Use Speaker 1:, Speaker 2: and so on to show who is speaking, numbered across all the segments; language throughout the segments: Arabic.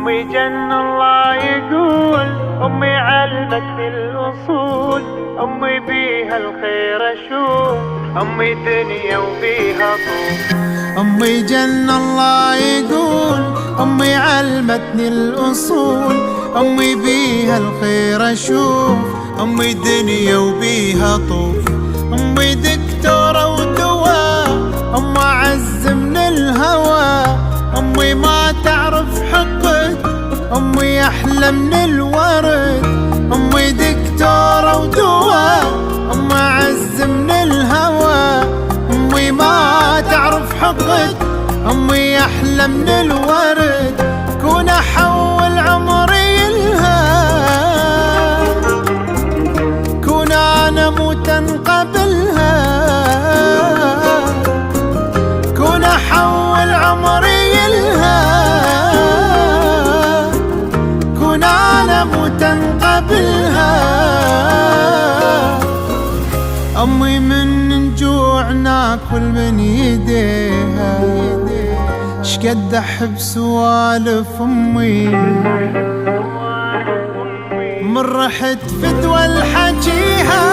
Speaker 1: أمي جن الله يقول، أمي علمتني الأصول، أمي بيها الخير أشوف، أمي دنيا وبيها طوف.
Speaker 2: أمي جن الله يقول، أمي علمتني الأصول، أمي بيها الخير أشوف، أمي دنيا وبيها طوف. أمي دكتورة ودواء، أمي أعز من الهوى، أمي ما تعرف حقد، أمي أحلى من الورد. أمي دكتورة ودواء، أمي أعز من الهوى، أمي ما تعرف حقد، أمي أحلى من الورد. كون أحول عمري لها، كون أنا موتا قبلها، كون أحول عمري لها، كون أنا موتا قبلها. أمي من جوع ناكل من يديها، شقد أحب سوالف أمي، من رحت فدوى الحجيها.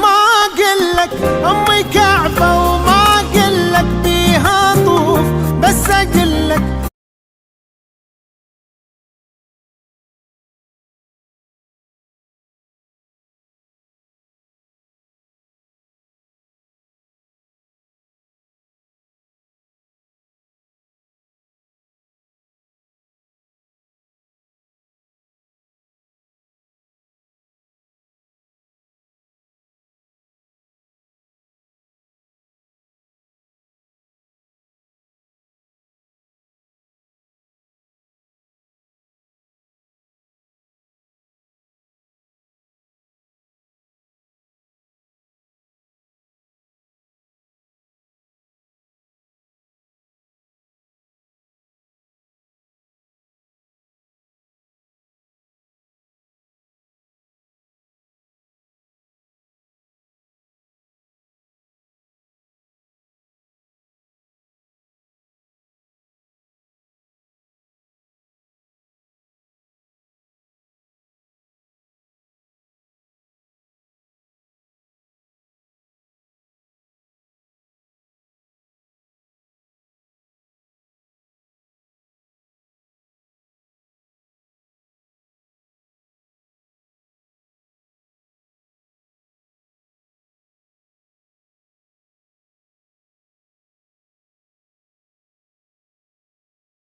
Speaker 2: ما أقلك أمي كعبة وما أقلك بيها طوف، بس أقلك